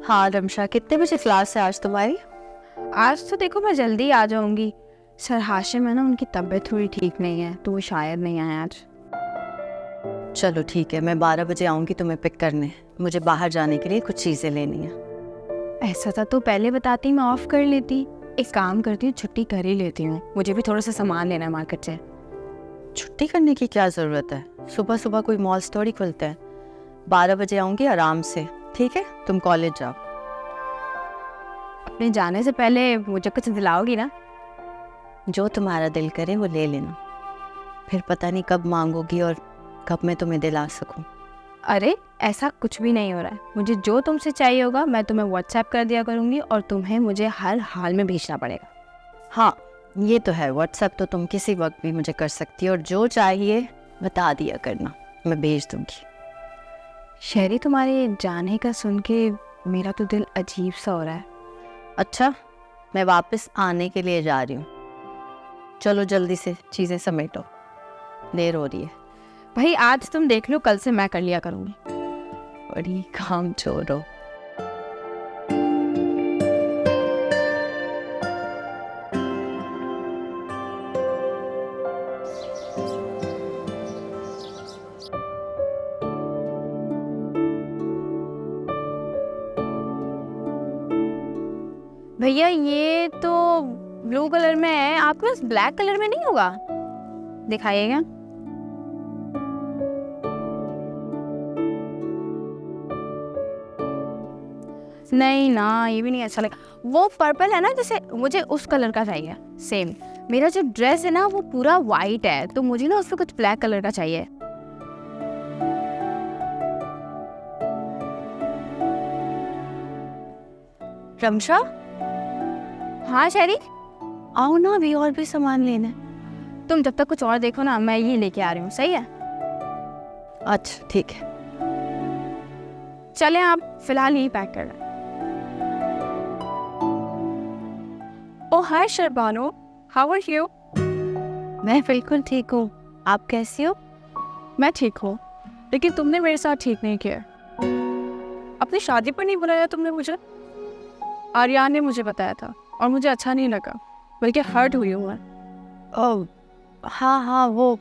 हाँ रमशा, कितने बजे क्लास है आज तुम्हारी? आज तो देखो मैं जल्दी आ जाऊंगी। सर हाशिम है ना, उनकी तबीयत थोड़ी ठीक नहीं है तो वो शायद नहीं आए आज। चलो ठीक है, मैं 12 बजे आऊँगी तुम्हें पिक करने। मुझे बाहर जाने के लिए कुछ चीज़ें लेनी है। ऐसा था तो पहले बताती, मैं ऑफ कर लेती। एक काम करती हूँ, छुट्टी कर ही लेती हूँ, मुझे भी थोड़ा सा सामान लेना है मार्केट से। छुट्टी करने की क्या ज़रूरत है? सुबह सुबह कोई मॉल थोड़ी खुलते हैं। 12 बजे आऊँगी आराम से, ठीक है? तुम कॉलेज जाओ। अपने जाने से पहले मुझे कुछ दिलाओगी ना? जो तुम्हारा दिल करे वो ले लेना, फिर पता नहीं कब मांगोगी और कब मैं तुम्हें दिला सकूं। अरे ऐसा कुछ भी नहीं हो रहा है। मुझे जो तुमसे चाहिए होगा मैं तुम्हें व्हाट्सएप कर दिया करूँगी और तुम्हें मुझे हर हाल में भेजना पड़ेगा। हाँ ये तो है, व्हाट्सएप तो तुम किसी वक्त भी मुझे कर सकती हो और जो चाहिए बता दिया करना, मैं भेज दूंगी। शहरी, तुम्हारे जाने का सुन के मेरा तो दिल अजीब सा हो रहा है। अच्छा, मैं वापस आने के लिए जा रही हूँ। चलो जल्दी से चीज़ें समेटो, देर हो रही है। भाई आज तुम देख लो, कल से मैं कर लिया करूँगी। बड़ी काम चोर हो। भैया ये तो ब्लू कलर में है, आपके पास ब्लैक कलर में नहीं होगा? दिखाइएगा। नहीं ना, ये भी नहीं अच्छा लगा। वो पर्पल है ना, जैसे मुझे उस कलर का चाहिए सेम। मेरा जो ड्रेस है ना वो पूरा वाइट है, तो मुझे ना उसमें कुछ ब्लैक कलर का चाहिए। रमशा, हाँ शहरी, आओ ना, अभी और भी सामान लेना है। तुम जब तक कुछ और देखो ना, मैं ये लेके आ रही हूँ, सही है? अच्छा ठीक है। चलें, आप फिलहाल यही पैक कर रहे हैं। ओह हाय शर्बानो, हाउ आर यू? मैं बिल्कुल ठीक हूँ, आप कैसी हो? मैं ठीक हूँ, लेकिन तुमने मेरे साथ ठीक नहीं किया। अपनी शादी पर नहीं बुलाया तुमने मुझे। आर्यन ने मुझे बताया था और मुझे अच्छा नहीं लगा, बल्कि हर्ट हुई हूँ मैं। ओह हाँ, वो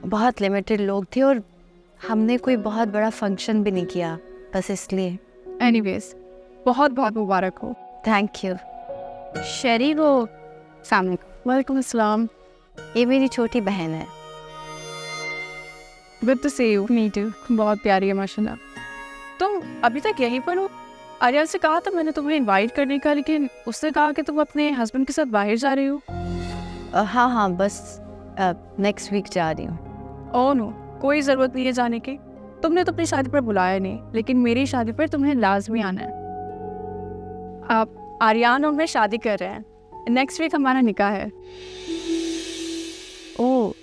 बहुत लिमिटेड लोग थे और हमने कोई बहुत बड़ा फंक्शन भी नहीं किया, बस इसलिए। एनीवेज, बहुत बहुत मुबारक हो। Thank you. शहरी वो सामने। वालेकुम अस्सलाम। ये मेरी छोटी बहन है। Good to see you. Me too. बहुत प्यारी है माशाल्लाह। तुम अभी तक यहीं पर हो? आर्यन से कहा था मैंने तुम्हें इनवाइट करने का, लेकिन उसने कहा कि तुम अपने हस्बैंड के साथ बाहर जा रही हो। हाँ, बस नेक्स्ट वीक जा रही हूँ। ओह नो, कोई ज़रूरत नहीं है जाने की। तुमने तो अपनी शादी पर बुलाया नहीं, लेकिन मेरी शादी पर तुम्हें लाजमी आना है। आप आर्यन और मैं शादी कर रहे हैं, नेक्स्ट वीक हमारा निकाह है। ओह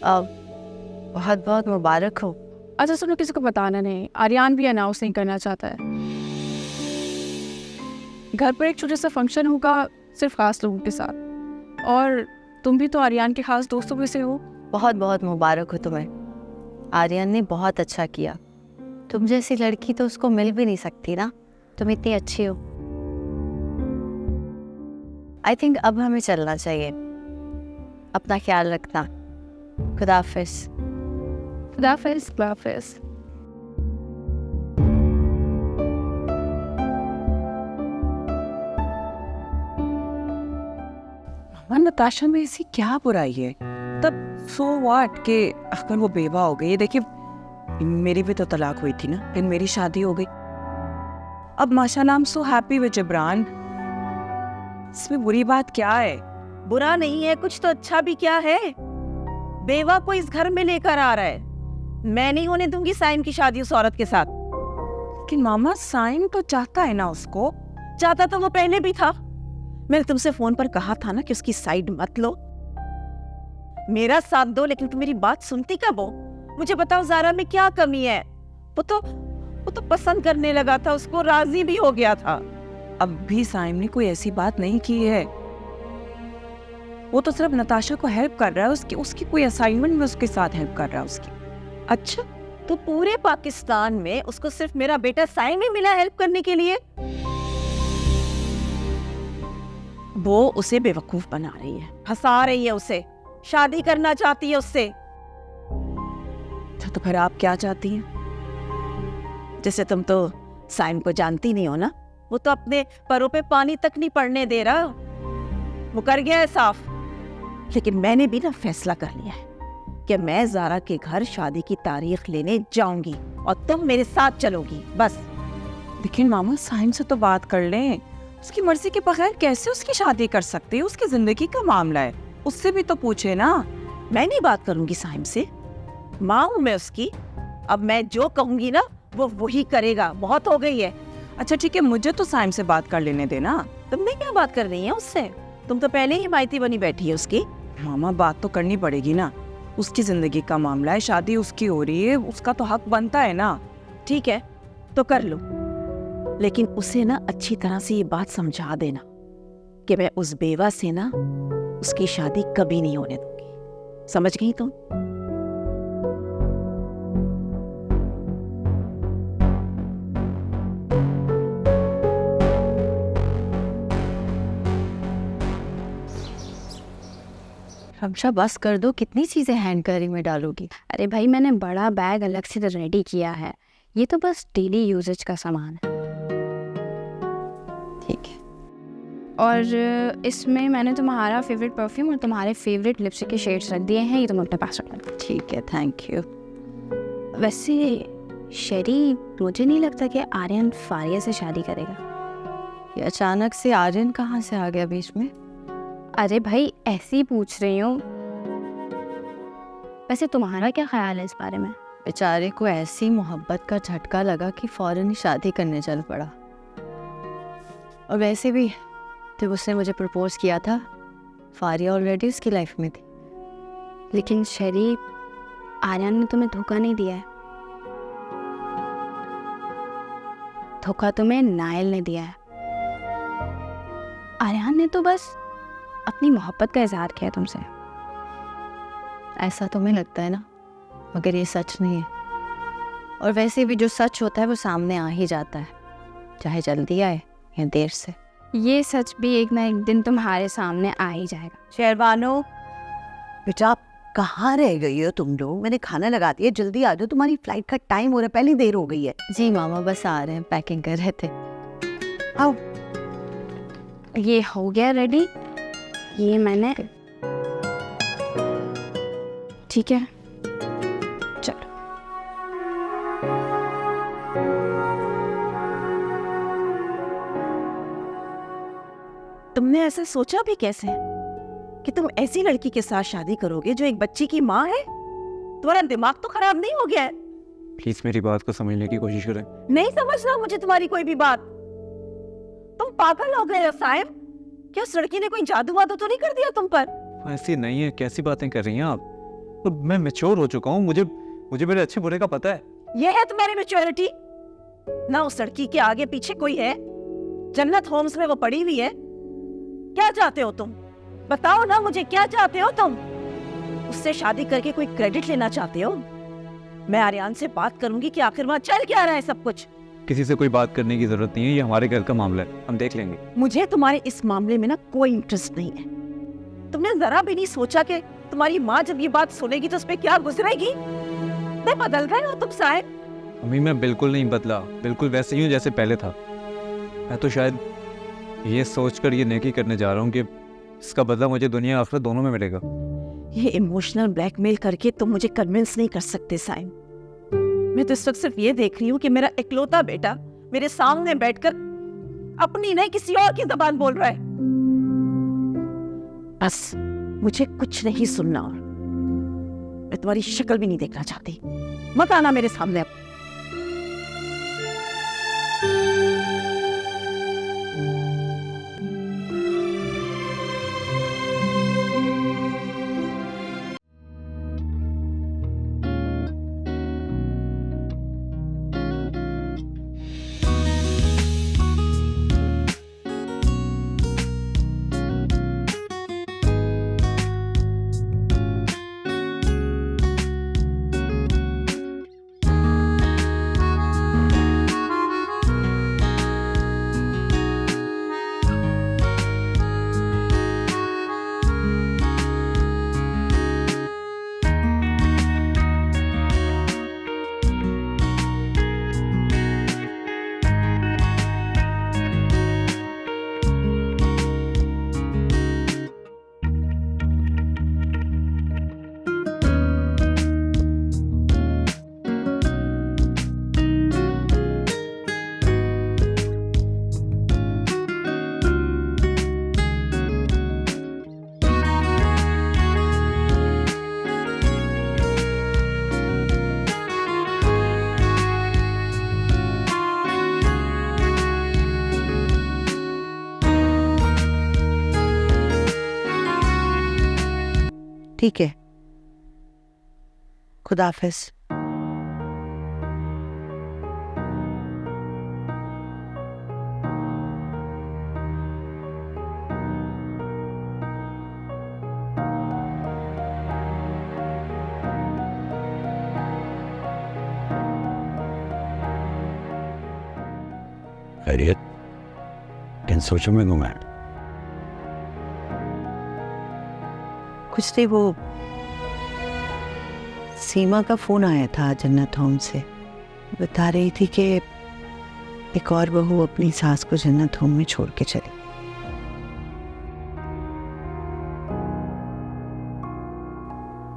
बहुत बहुत मुबारक हो। अच्छा सुनो, किसी को बताना नहीं। आर्यन भी अनाउंस नहीं करना चाहता है। घर पर एक छोटा सा फंक्शन होगा, सिर्फ खास लोगों के साथ, और तुम भी तो आर्यन के खास दोस्तों में से हो। बहुत बहुत मुबारक हो तुम्हें। आर्यन ने बहुत अच्छा किया। तुम जैसी लड़की तो उसको मिल भी नहीं सकती ना, तुम इतनी अच्छी हो। आई थिंक अब हमें चलना चाहिए। अपना ख्याल रखना। खुदा हाफिज़। खुदा हाफिज़। खुदा हाफिज़। नताशा में ऐसी क्या बुराई है? तब सो व्हाट के अगर वो बेवा हो गई। देखिए मेरी भी तो तलाक हुई थी ना, फिर मेरी शादी हो गई। अब माशाल्लाह I am so happy with Jibran. इसमें बुरी बात क्या है? बुरा नहीं है, कुछ तो अच्छा भी क्या है। बेवा को इस घर में लेकर आ रहा है। मैं नहीं होने दूंगी साइम की शादी उस औरत के साथ। लेकिन मामा साइम तो चाहता है ना उसको। चाहता तो वो पहले भी था। मैंने तुमसे फोन पर कहा था ना कि उसकी साइड मत लो, मेरा साथ दो, लेकिन तुम मेरी बात सुनती कब हो? मुझे बताओ ज़ारा में क्या कमी है? वो तो पसंद करने लगा था, उसको राजी भी हो गया था। अब भी साइम ने कोई ऐसी बात नहीं की है। वो तो सिर्फ नताशा को हेल्प कर रहा है, उसकी कोई असाइनमेंट में उसके साथ हेल्प कर रहा है उसकी। अच्छा, तो पूरे पाकिस्तान में उसको सिर्फ मेरा बेटा साइम ही मिला हेल्प करने के लिए? वो उसे बेवकूफ बना रही है, हंसा रही है उसे, शादी करना चाहती है उससे। तो फिर आप क्या चाहती हैं? जैसे तुम तो साइम को जानती नहीं हो ना, वो तो अपने पैरों पे पानी तक नहीं पड़ने दे रहा, मुकर गया है साफ। लेकिन मैंने भी ना फैसला कर लिया है कि मैं ज़ारा के घर शादी की तारीख लेने जाऊंगी और तुम मेरे साथ चलोगी, बस। लेकिन मामा साइम से तो बात कर लें, उसकी मर्जी के बगैर कैसे उसकी शादी कर सकते हैं? उसकी जिंदगी का मामला है, उससे भी तो पूछे ना। मैं नहीं बात करूंगी साइम से, माँ हूं मैं उसकी। अब मैं जो कहूंगी ना वो वही करेगा, बहुत हो गई है। अच्छा ठीक है, मुझे तो साइम से बात कर लेने देना। तुमने क्या बात कर रही है उससे? तुम तो पहले ही माइती बनी बैठी है उसकी। मामा बात तो करनी पड़ेगी ना, उसकी जिंदगी का मामला है, शादी उसकी हो रही है, उसका तो हक बनता है ना। ठीक है तो कर लो, लेकिन उसे ना अच्छी तरह से ये बात समझा देना कि मैं उस बेवा से ना उसकी शादी कभी नहीं होने दूंगी। समझ गई तुम? रमशा बस कर दो, कितनी चीज़ें हैंड कैरी में डालोगी? अरे भाई मैंने बड़ा बैग अलग से रेडी किया है, ये तो बस डेली यूजेज का सामान है। ठीक है। और इसमें मैंने तुम्हारा फेवरेट परफ्यूम और तुम्हारे फेवरेट लिपस्टिक के शेड्स रख दिए हैं, ये तुम अपने पास रख लो। ठीक है, थैंक यू। वैसे शेरी, मुझे नहीं लगता कि आर्यन फारिया से शादी करेगा। ये अचानक से आर्यन कहाँ से आ गया बीच में? अरे भाई ऐसे ही पूछ रही हूँ। वैसे तुम्हारा क्या ख्याल है इस बारे में? बेचारे को ऐसी मोहब्बत का झटका लगा कि फौरन ही शादी करने चल पड़ा। और वैसे भी जब उसने मुझे प्रपोज किया था, फारिया ऑलरेडी उसकी लाइफ में थी। लेकिन शेरी, आर्यन ने तुम्हें धोखा नहीं दिया है, धोखा तुम्हें नायल ने दिया है। आर्यन ने तो बस अपनी मोहब्बत का इजहार किया तुमसे। ऐसा तुम्हें लगता है ना, मगर ये सच नहीं है। और वैसे भी जो सच होता है वो सामने आ ही जाता है, चाहे जल्दी आए या देर से। ये सच भी एक ना एक दिन तुम्हारे सामने आ ही जाएगा। शेरवानो, बेटा आप कहाँ रह गई हो तुम लोग? मैंने खाना लगा दिया, जल्दी आ जाओ, तुम्हारी फ्लाइट का टाइम हो रहा है, पहले देर हो गई है। जी मामा बस आ रहे हैं, पैकिंग कर रहे थे। आओ। ये हो गया रेडी, ये मैंने, ठीक है चलो। तुमने ऐसा सोचा भी कैसे कि तुम ऐसी लड़की के साथ शादी करोगे जो एक बच्ची की माँ है? तुम्हारा दिमाग तो खराब नहीं हो गया है? प्लीज मेरी बात को समझने की कोशिश करें। नहीं समझना मुझे तुम्हारी कोई भी बात। तुम पागल हो गए हो साहिब? क्या उस लड़की ने कोई जादू वादू तो नहीं कर दिया तुम पर? ऐसी नहीं है, कैसी बातें कर रही हैं आप? तो मैं मैच्योर हो चुका हूँ, मुझे मेरे अच्छे बुरे का पता है। ये है तुम्हारी मैच्योरिटी? ना उस लड़की के आगे पीछे कोई है, जन्नत होम्स में वो पड़ी हुई है। क्या चाहते हो तुम? बताओ ना मुझे, क्या चाहते हो तुम? उससे शादी करके कोई क्रेडिट लेना चाहते हो? मैं आर्यन से बात करूंगी कि आखिर वहाँ चल क्या रहा है सब कुछ। किसी से कोई बात करने की जरूरत नहीं है, ये हमारे घर का मामला है, हम देख लेंगे। मुझे तुम्हारे इस मामले में ना कोई इंटरेस्ट नहीं है। तुमने जरा भी नहीं सोचा कि तुम्हारी माँ जब ये बात सुनेगी तो उस पर क्या गुजरेगी? नहीं बदल गए हो तुम साहिब? अम्मी मैं बिल्कुल नहीं बदला, बिल्कुल वैसे ही हूँ जैसे पहले था। मैं तो शायद ये सोचकर ये नेकी करने जा रहा हूँ कि इसका बदला मुझे दुनिया आखिरत दोनों में मिलेगा। ये इमोशनल ब्लैकमेल करके तुम मुझे कन्विंस नहीं कर सकते साइम। मैं तो इस वक्त सिर्फ ये देख रही हूँ कि मेरा इकलौता बेटा मेरे सामने बैठकर अपनी नहीं किसी और की जबान बोल रहा है। बस मुझे कुछ नहीं सुनना और मैं तुम्हारी शक्ल भी नहीं देखना चाहती। मत आना मेरे सामने अब। ठीक है, खुदा हाफिज। खैरियत, किन सोचों में गुम है? कुछ नहीं, वो सीमा का फोन आया था जन्नत होम से। बता रही थी कि एक और बहू अपनी सास को जन्नत होम में छोड़ के चली।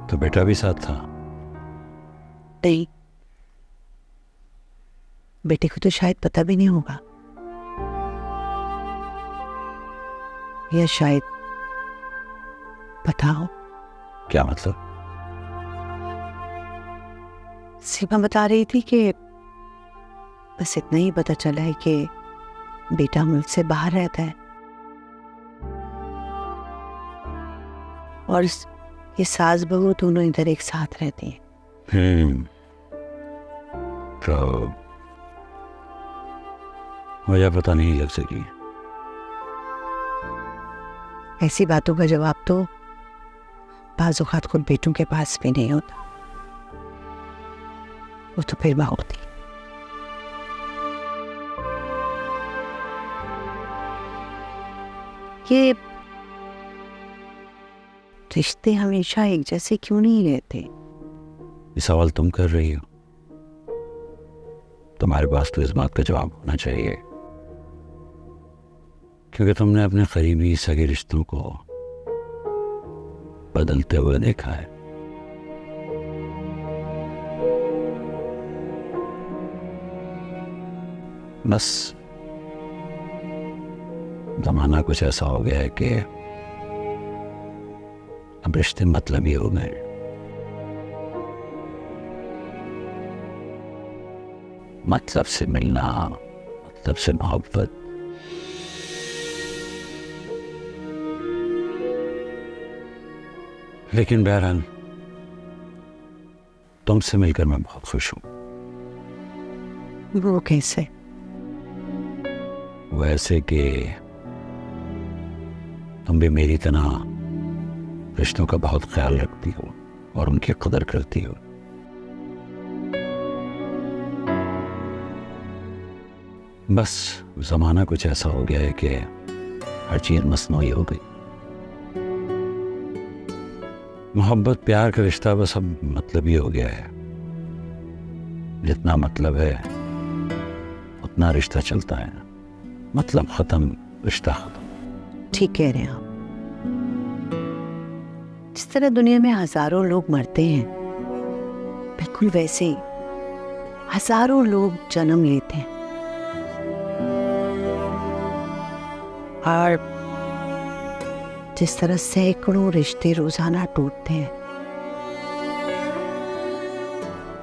तो बेटा भी साथ था? नहीं, बेटे को तो शायद पता भी नहीं होगा, या शायद पता हो। क्या मतलब? सीमा बता रही थी कि बस इतना ही पता चला है कि बेटा मुल्क से बाहर रहता है और ये सास बहू दोनों इधर एक साथ रहती हैं। तो वजह पता नहीं लग सकी। ऐसी बातों का जवाब तो बाज़ औक़ात खुद बेटों के पास भी नहीं होता, वो तो फिर माँ होती। ये रिश्ते हमेशा एक जैसे क्यों नहीं रहते? ये सवाल तुम कर रही हो, तुम्हारे पास तो इस बात का जवाब होना चाहिए, क्योंकि तुमने अपने करीबी सगे रिश्तों को बदलते हुए देखा है। बस जमाना कुछ ऐसा हो गया है कि अब रिश्ते मतलबी हो गए। मतलब से मिलना, मतलब से मोहब्बत। लेकिन बहरहाल तुमसे मिलकर मैं बहुत खुश हूं। वो कैसे? वैसे कि तुम भी मेरी तरह रिश्तों का बहुत ख्याल रखती हो और उनकी कदर करती हो। बस जमाना कुछ ऐसा हो गया है कि हर चीज मसनूई हो गई। मोहब्बत प्यार का रिश्ता बस अब मतलबी हो गया है। जितना मतलब है उतना रिश्ता चलता है, मतलब खत्म, रिश्ता खत्म। ठीक कह रहे हैं आप। जिस तरह दुनिया में हजारों लोग मरते हैं, बिल्कुल वैसे ही हजारों लोग जन्म लेते हैं और जिस तरह सैकड़ों रिश्ते रोजाना टूटते हैं,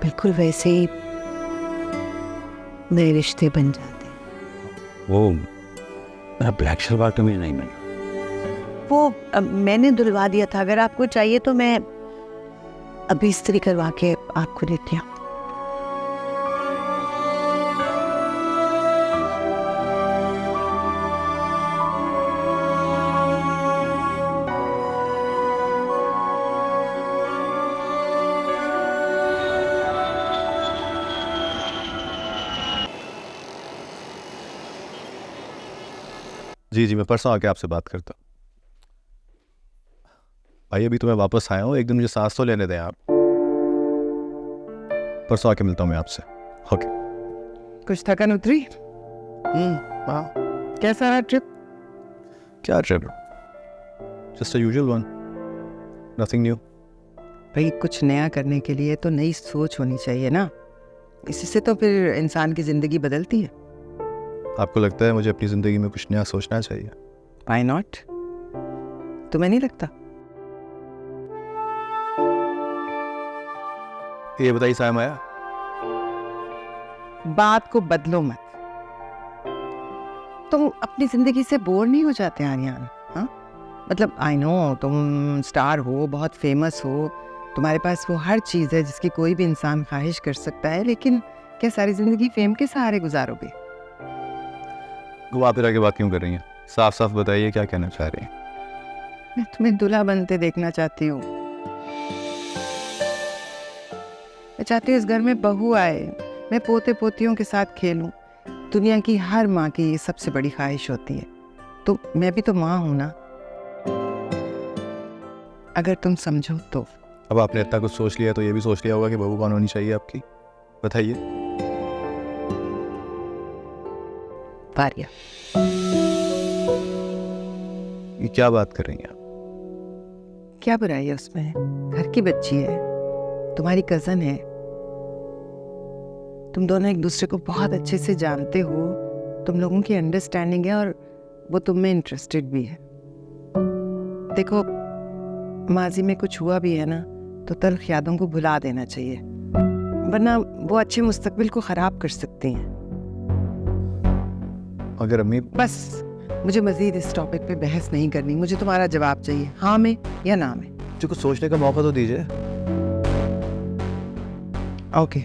बिल्कुल वैसे ही नए रिश्ते बन जाते हैं। वो मेरा ब्लैक शलवार तुम्हें नहीं मिला? वो मैंने धुलवा दिया था। अगर आपको चाहिए तो मैं अभी इस्त्री करवा के आपको देती हूँ। जी जी, मैं परसों आके आपसे बात करता हूँ। भाई अभी तो मैं वापस आया हूँ, एक दिन मुझे सांस तो लेने दें आप। परसों आके मिलता हूँ मैं आपसे। ओके। कुछ थकन उतरी? हाँ। कैसा रहा ट्रिप? क्या trip? Just a usual one, nothing new. भाई कुछ नया करने के लिए तो नई सोच होनी चाहिए ना, इससे तो फिर इंसान की ज़िंदगी बदलती है। आपको लगता है मुझे अपनी ज़िंदगी में कुछ नया सोचना चाहिए? Why not? तुम्हें नहीं लगता? ये बताइए सायम आया? बात को बदलो मत। तुम अपनी जिंदगी से बोर नहीं हो जाते आर्यन? हाँ, मतलब आई नो तुम स्टार हो, बहुत फेमस हो, तुम्हारे पास वो हर चीज़ है जिसकी कोई भी इंसान ख्वाहिश कर सकता है, लेकिन क्या सारी ज़िंदगी फेम के सहारे गुजारोगे? घुमा फिरा के बात क्यों कर रही हैं? साफ साफ बताइए क्या कहना चाह रही हैं? मैं तुम्हें दूल्हा बनते देखना चाहती हूँ। मैं चाहती हूँ इस घर में बहू आए, मैं पोते पोतियों के साथ खेलूं। दुनिया की हर माँ की ये सबसे बड़ी ख्वाहिश होती है, तो मैं भी तो माँ हूँ ना। अगर तुम समझो तो। अब आपने इतना कुछ सोच लिया तो ये भी सोच लिया होगा कि बहू कौन होनी चाहिए आपकी, बताइए। फारिया। ये क्या बात कर रही हैं आप? क्या बुराई है उसमें? घर की बच्ची है, तुम्हारी कजन है, तुम दोनों एक दूसरे को बहुत अच्छे से जानते हो, तुम लोगों की अंडरस्टैंडिंग है और वो तुम में इंटरेस्टेड भी है। देखो, माजी में कुछ हुआ भी है ना, तो तल्ख यादों को भुला देना चाहिए, वरना वो अच्छे मुस्तकबिल को ख़राब कर सकती हैं। अगर अम्मी बस, मुझे मज़ीद इस टॉपिक पे बहस नहीं करनी, मुझे तुम्हारा जवाब चाहिए, हाँ में या ना में। जो कुछ सोचने का मौका तो दीजिए। Okay,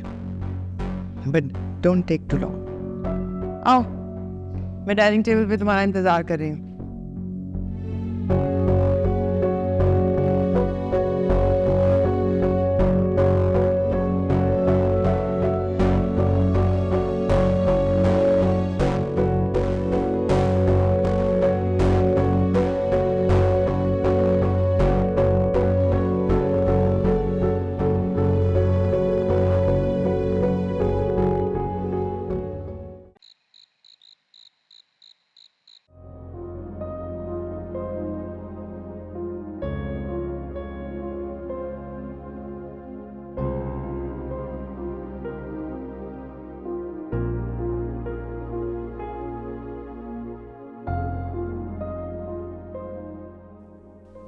but don't take too long. आओ, मैं डाइनिंग टेबल पे तुम्हारा इंतज़ार कर रही हूँ।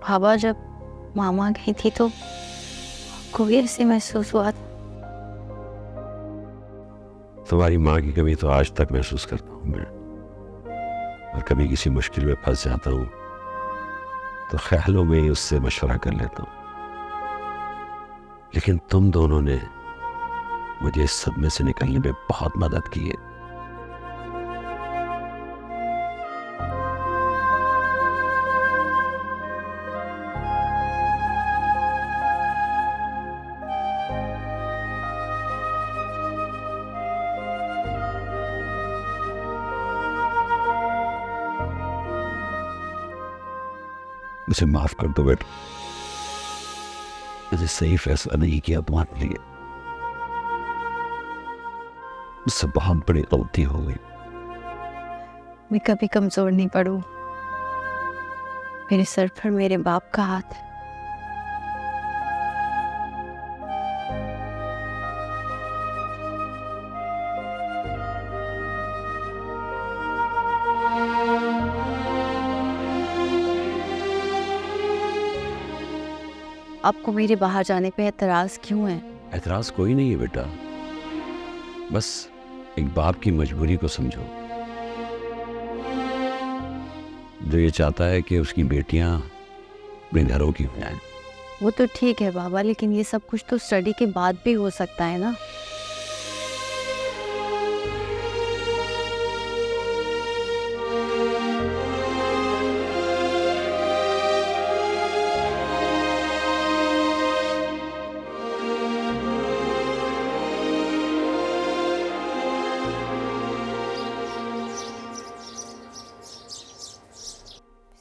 भाभा जब मामा गई थी तो आपको भी ऐसे महसूस हुआ? तुम्हारी माँ की कमी तो आज तक महसूस करता हूँ मैं, और कभी किसी मुश्किल में फंस जाता हूँ तो ख्यालों में ही उससे मशवरा कर लेता हूँ। लेकिन तुम दोनों ने मुझे इस सब में से निकलने में बहुत मदद की है। मुझे माफ कर दो बेटा, मुझे सही फैसला नहीं किया तुम्हारे लिए, मुझसे बहुत बड़ी गलती हो गई। मैं कभी कमजोर नहीं पड़ूं, मेरे सर पर मेरे बाप का हाथ है। आपको मेरे बाहर जाने पे एतराज क्यों है? एतराज कोई नहीं है बेटा, बस एक बाप की मजबूरी को समझो, जो ये चाहता है कि उसकी बेटियां अपने घरों की हो जाएं। वो तो ठीक है बाबा, लेकिन ये सब कुछ तो स्टडी के बाद भी हो सकता है ना।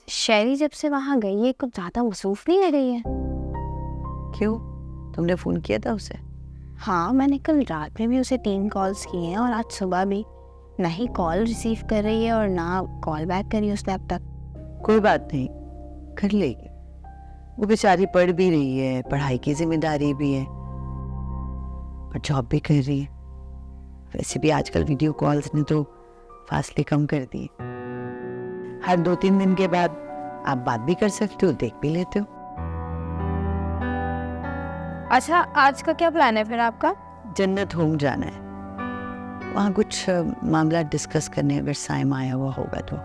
शैरी जब से वहाँ गई है कुछ ज़्यादा मसरूफ नहीं रह गई है। क्यों, तुमने फोन किया था उसे? हाँ, मैंने कल रात में भी उसे 3 कॉल्स किए हैं और आज सुबह भी। ना ही कॉल रिसीव कर रही है और ना कॉल बैक करी उसने अब तक। कोई बात नहीं, कर लेगी। वो बेचारी पढ़ भी रही है, पढ़ाई की जिम्मेदारी भी है, पर जॉब भी कर रही है। वैसे भी आजकल वीडियो कॉल्स ने तो फासले कम कर दिए। हर 2-3 दिन के बाद आप बात भी कर सकते हो, देख भी लेते हो। अच्छा, आज का क्या प्लान है फिर आपका? जन्नत होम जाना है, वहाँ कुछ मामला डिस्कस करने अगर साइम आया हुआ होगा तो।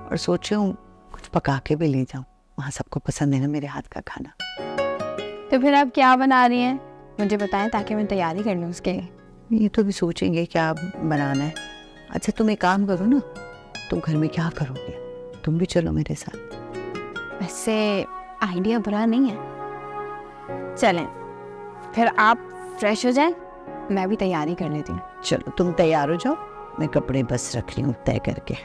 और सोच रही हूँ कुछ पका के भी ले जाऊं, वहाँ सबको पसंद है ना मेरे हाथ का खाना। तो फिर आप क्या बना रही हैं, मुझे बताएं ताकि मैं तैयारी कर लूँ उसके लिए। ये तो भी सोचेंगे क्या बनाना है। अच्छा तुम एक काम करो ना, तुम घर में क्या करोगे, तुम भी चलो मेरे साथ। वैसे आइडिया बुरा नहीं है, चलें फिर आप फ्रेश हो जाएं, मैं भी तैयारी कर लेती हूँ। चलो तुम तैयार हो जाओ, मैं कपड़े बस रख रही हूँ तय करके।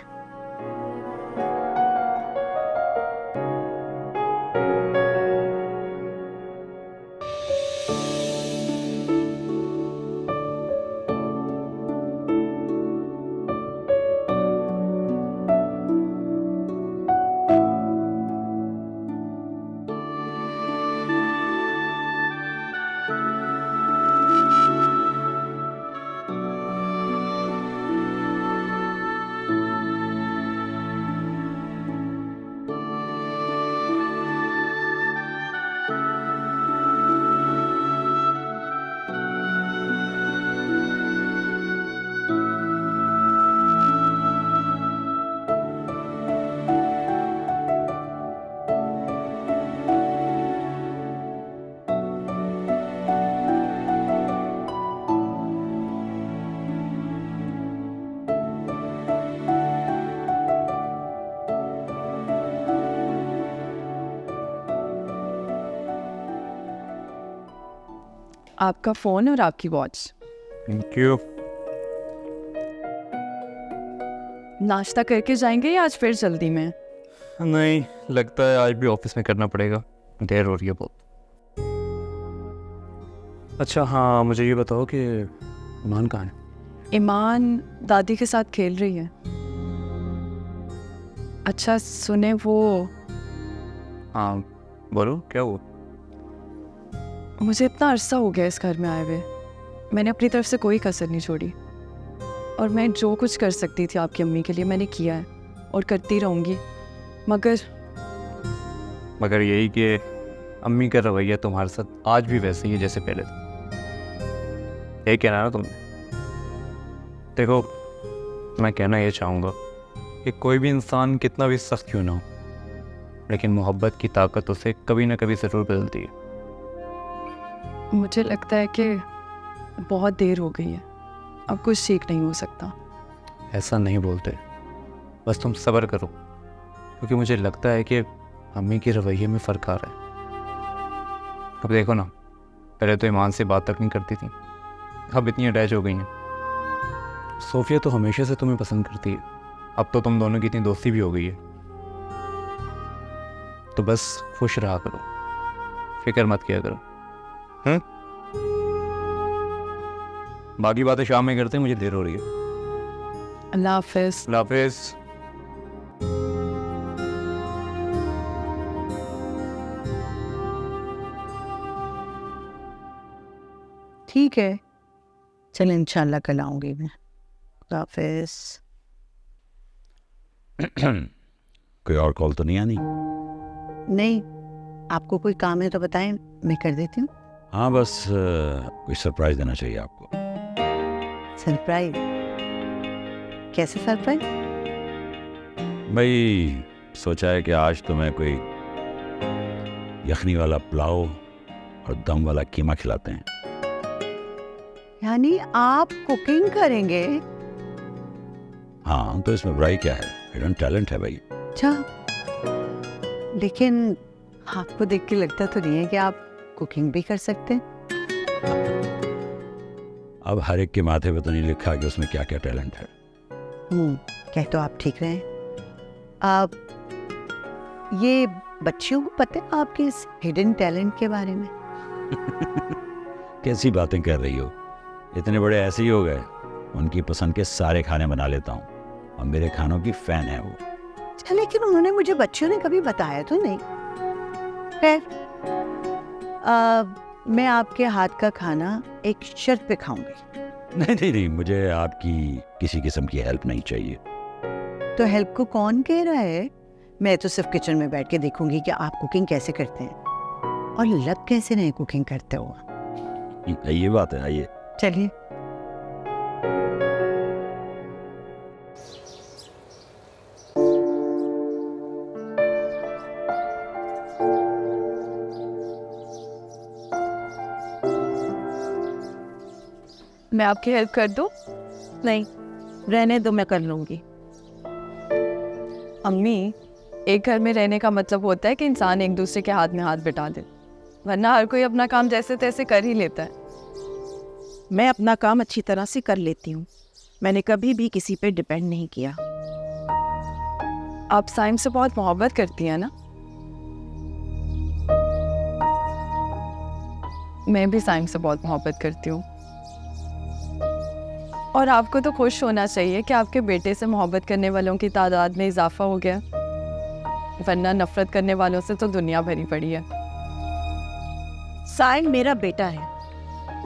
आपका फ़ोन और आपकी वॉच। Thank you. नाश्ता करके जाएंगे या आज फिर जल्दी में? नहीं, लगता है आज भी ऑफिस में करना पड़ेगा, देर हो रही है बहुत। अच्छा हाँ, मुझे ये बताओ कि ईमान कहाँ है? ईमान दादी के साथ खेल रही है। अच्छा सुने, वो हाँ बोलो, क्या हुआ? मुझे इतना अरसा हो गया इस घर में आए हुए, मैंने अपनी तरफ से कोई कसर नहीं छोड़ी, और मैं जो कुछ कर सकती थी आपकी अम्मी के लिए मैंने किया है और करती रहूँगी, मगर यही कि अम्मी का रवैया तुम्हारे साथ आज भी वैसे ही है जैसे पहले था। यही कहना ना तुमने? देखो, मैं कहना ये चाहूँगा कि कोई भी इंसान कितना भी सख्त क्यों ना हो, लेकिन मोहब्बत की ताकत उसे कभी ना कभी ज़रूर बदलती है। मुझे लगता है कि बहुत देर हो गई है, अब कुछ ठीक नहीं हो सकता। ऐसा नहीं बोलते, बस तुम सब्र करो, क्योंकि मुझे लगता है कि अम्मी के रवैये में फ़र्क आ रहा है। अब देखो ना, पहले तो ईमान से बात तक नहीं करती थी, अब इतनी अटैच हो गई हैं। सोफिया तो हमेशा से तुम्हें पसंद करती है, अब तो तुम दोनों की इतनी दोस्ती भी हो गई है। तो बस खुश रहा करो, फिक्र मत किया करो। बाकी बातें शाम में करते हैं, मुझे देर हो रही है। अल्लाह हाफिज़। अल्लाह हाफिज़। ठीक है, चल इंशाल्लाह कल आऊंगी मैं। अल्लाह हाफिज़। कोई और कॉल तो नहीं आनी? नहीं, आपको कोई काम है तो बताएं, मैं कर देती हूँ। हाँ बस कोई सरप्राइज देना चाहिए आपको। सरप्राइज? कैसे सरप्राइज? भाई सोचा है कि आज तो मैं कोई यखनी वाला पुलाव और दम वाला कीमा खिलाते हैं। यानी आप कुकिंग करेंगे? हाँ तो इसमें बुराई क्या है, हिडन टैलेंट है भाई। अच्छा, लेकिन आपको देख के लगता तो नहीं है कि आप कुकिंग भी कर सकते हैं। अब हर एक के माथे पे तो नहीं लिखा कि उसमें क्या क्या टैलेंट है। कह तो आप ठीक रहे। आप ये बच्चियों को पता है आपके इस हिडन टैलेंट के बारे में? कैसी बातें कर रही हो, इतने बड़े ऐसे ही हो गए। उनकी पसंद के सारे खाने बना लेता हूँ और मेरे खानों की फैन है वो। अच्छा, लेकिन उन्होंने मुझे बच्चियों ने कभी बताया तो नहीं। खैर, मैं आपके हाथ का खाना एक शर्त पे खाऊंगी। नहीं नहीं नहीं, मुझे आपकी किसी किस्म की हेल्प नहीं चाहिए। तो हेल्प को कौन कह रहा है? मैं तो सिर्फ किचन में बैठ के देखूंगी कि आप कुकिंग कैसे करते हैं और लग कैसे नहीं कुकिंग करते हो। ये बात है, आइए। चलिए। मैं आपकी हेल्प कर दूँ? नहीं, रहने दो, मैं कर लूंगी। अम्मी, एक घर में रहने का मतलब होता है कि इंसान एक दूसरे के हाथ में हाथ बिठा दे, वरना हर कोई अपना काम जैसे तैसे कर ही लेता है। मैं अपना काम अच्छी तरह से कर लेती हूँ। मैंने कभी भी किसी पे डिपेंड नहीं किया। आप साइम से बहुत मोहब्बत करती हैं ना? मैं भी साइम से बहुत मोहब्बत करती हूँ। और आपको तो खुश होना चाहिए कि आपके बेटे से मोहब्बत करने वालों की तादाद में इजाफा हो गया, वरना नफरत करने वालों से तो दुनिया भरी पड़ी है। साइम मेरा बेटा है,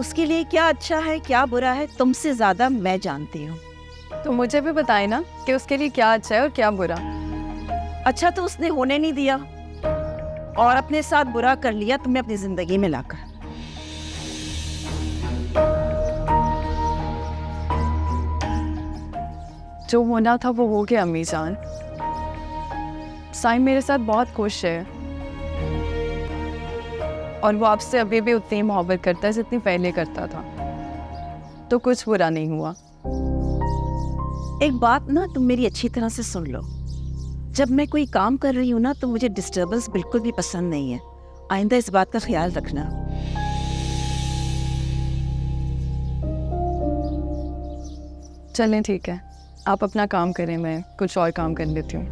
उसके लिए क्या अच्छा है क्या बुरा है तुमसे ज्यादा मैं जानती हूँ। तो मुझे भी बताए ना कि उसके लिए क्या अच्छा है और क्या बुरा। अच्छा तो उसने होने नहीं दिया और अपने साथ बुरा कर लिया तुम्हें अपनी जिंदगी में लाकर। जो होना था वो हो गया अम्मी जान। साइम मेरे साथ बहुत खुश है और वो आपसे अभी भी उतनी ही मोहब्बत करता है जितनी पहले करता था, तो कुछ बुरा नहीं हुआ। एक बात ना तुम मेरी अच्छी तरह से सुन लो, जब मैं कोई काम कर रही हूँ ना तो मुझे डिस्टर्बेंस बिल्कुल भी पसंद नहीं है। आइंदा इस बात का ख्याल रखना। चलें ठीक है, आप अपना काम करें, मैं कुछ और काम कर लेती हूँ।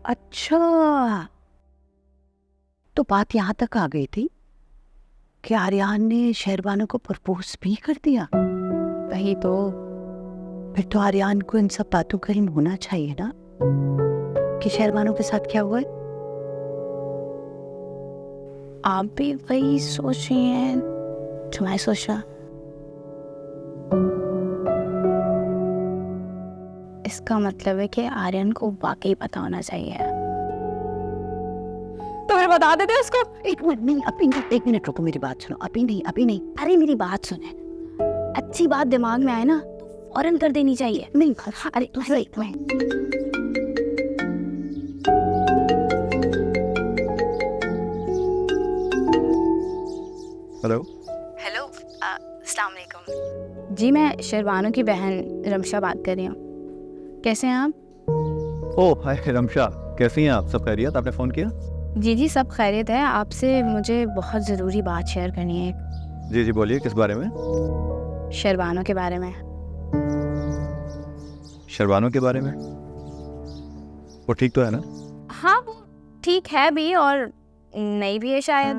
अच्छा, तो बात यहाँ तक आ गई थी कि आर्यन ने शहरबानो को प्रपोज भी कर दिया। वही तो। फिर तो आर्यन को इन सब बातों का इल्म होना चाहिए ना कि शहरबानो के साथ क्या हुआ है। आप भी वही सोच रही हैं जो मैं सोच रहा। इसका मतलब है कि आर्यन को वाकई पता होना चाहिए। तो फिर बता देते उसको। एक मिनट नहीं, अभी नहीं, एक मिनट रुको, मेरी बात सुनो। अभी नहीं, अभी नहीं। अरे मेरी बात सुने, अच्छी बात दिमाग में आए ना तो फौरन कर देनी चाहिए। नहीं, अरे एक मिनट। हेलो। हेलो, अस्सलाम वालेकुम। जी मैं शहरबानो की बहन रमशा बात कर रही हूँ। कैसे हैं आप? ओह हाय रमशा, कैसी हैं आप? सब खैरियत? आपने फ़ोन किया? जी सब खैरियत है। आपसे मुझे बहुत ज़रूरी बात शेयर करनी है। जी बोलिए, किस बारे में? शहरबानो के बारे में। शहरबानो के बारे में? वो ठीक तो है ना? हाँ वो ठीक है भी और नहीं भी है शायद।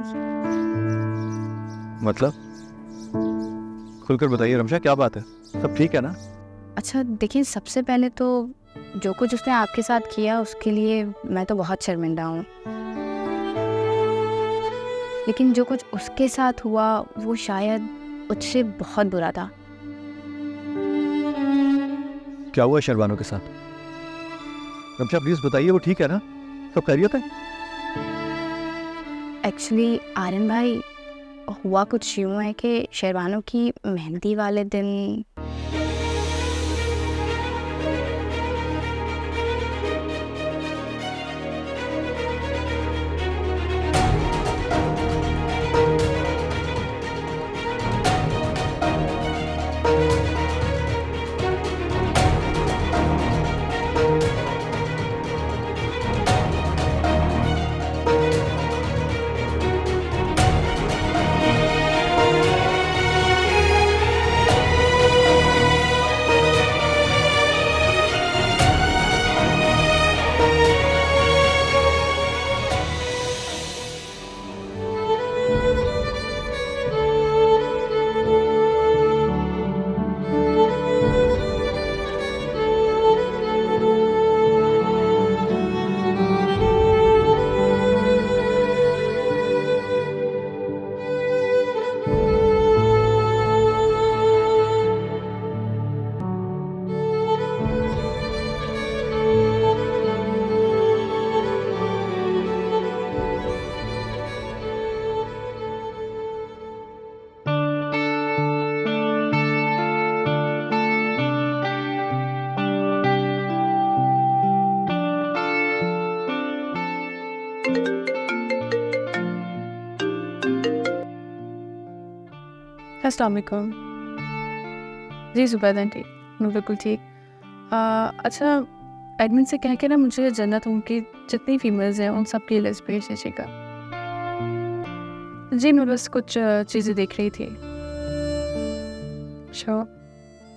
मतलब खुलकर बताइए रमशा, क्या बात है? सब ठीक है ना? अच्छा देखिए, सबसे पहले तो जो कुछ उसने आपके साथ किया उसके लिए मैं तो बहुत शर्मिंदा हूँ, लेकिन जो कुछ उसके साथ हुआ वो शायद उससे बहुत बुरा था। क्या हुआ शहरबानो के साथ? रमशा प्लीज बताइए, वो ठीक है ना? सब खैरियत है? एक्चुअली आर्यन भाई, हुआ कुछ यूँ है कि शहरबानो की मेहंदी वाले दिन अस्सलाम वालेकुम। जी ज़ुबैदा आंटी, मैं बिल्कुल ठीक। अच्छा, एडमिन से कह के ना मुझे जन्नत होम की जितनी फीमेल्स हैं उन सब की लिस्ट भेज दीजिएगा। जी मैं बस कुछ चीज़ें देख रही थी। श्योर,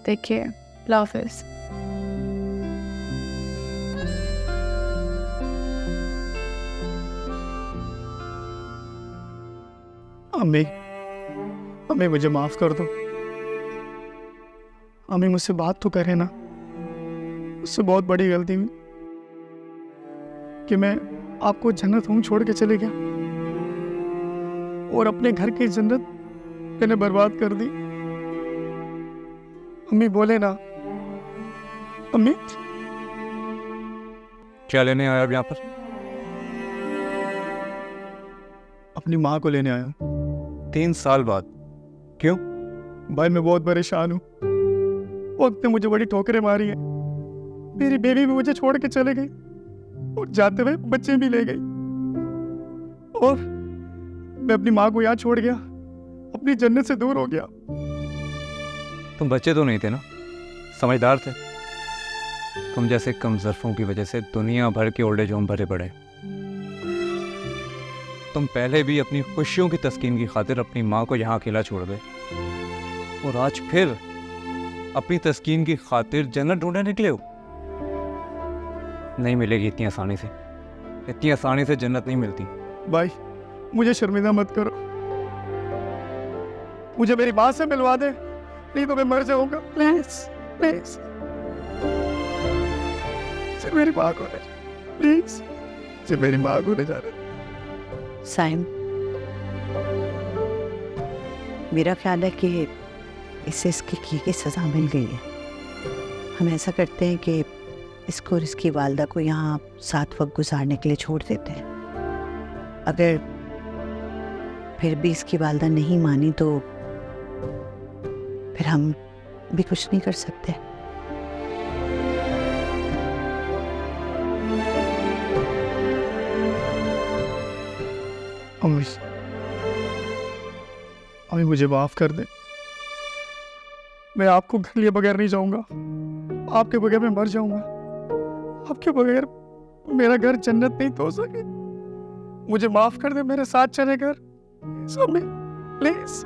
देखिए, अल्लाह हाफ़िज़। अम्मी, अम्मी मुझे माफ़ कर दो। अम्मी मुझसे बात तो करे ना। मुझसे बहुत बड़ी गलती हुई कि मैं आपको जन्नत होम छोड़ के चले गया और अपने घर की जन्नत मैंने बर्बाद कर दी। अम्मी बोले ना। अम्मी, क्या लेने आया अब यहाँ पर? अपनी माँ को लेने आया। 3 साल बाद? क्यों? भाई मैं बहुत परेशान हूँ। वक्त ने मुझे बड़ी ठोकरें मारी हैं। मेरी बेबी भी मुझे छोड़ के चले गई और जाते हुए बच्चे भी ले गई और मैं अपनी माँ को यहाँ छोड़ गया, अपनी जन्नत से दूर हो गया। तुम बच्चे तो नहीं थे ना, समझदार थे। तुम जैसे कमजरफों की वजह से दुनिया भर के ओल्ड एज होम भरे पड़े। तुम पहले भी अपनी खुशियों की तस्कीन की खातिर अपनी माँ को यहाँ अकेला छोड़ गए और आज फिर अपनी तस्कीन की खातिर जन्नत ढूंढने निकले हो। नहीं मिलेगी इतनी आसानी से, इतनी आसानी से जन्नत नहीं मिलती। भाई मुझे शर्मिंदा मत करो, मुझे मेरी माँ से मिलवा दे, नहीं तो मैं मर जाऊंगा। प्लीज प्लीज सिर्फ मेरी माँ को ले, प्लीज सिर्फ मेरी माँ को ले जाने। साइम, मेरा ख्याल है कि इससे इसकी की सज़ा मिल गई है। हम ऐसा करते हैं कि इसको और इसकी वालदा को यहाँ साथ वक्त गुजारने के लिए छोड़ देते हैं। अगर फिर भी इसकी वालदा नहीं मानी तो फिर हम भी कुछ नहीं कर सकते। अम्मी, अम्मी मुझे माफ कर दे। मैं आपको घर लिए बगैर नहीं जाऊंगा, आपके बगैर मैं मर जाऊंगा। आपके बगैर मेरा घर जन्नत नहीं तो सके। मुझे माफ कर दे, मेरे साथ चले घर सब में, प्लीज।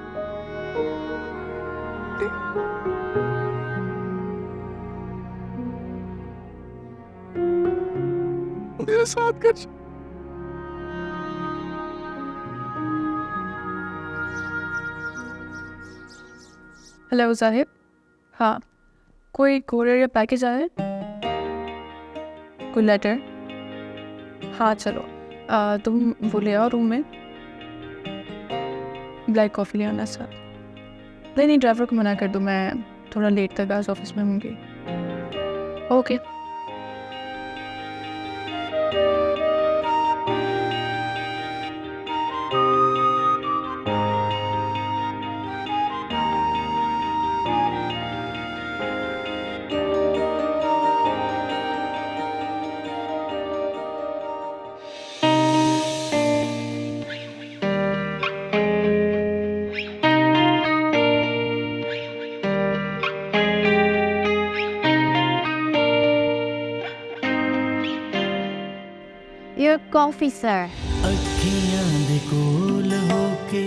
मेरे साथ कर। हेलो साहिब, हाँ, कोई कोरियर या पैकेज आया है? कोई लेटर? हाँ चलो, तुम वो ले आओ रूम में। ब्लैक कॉफ़ी ले आना सर। नहीं, ड्राइवर को मना कर दो, मैं थोड़ा लेट तक आज ऑफिस में होंगी। ओके। Your coffee, sir. अखियां दे कोल होके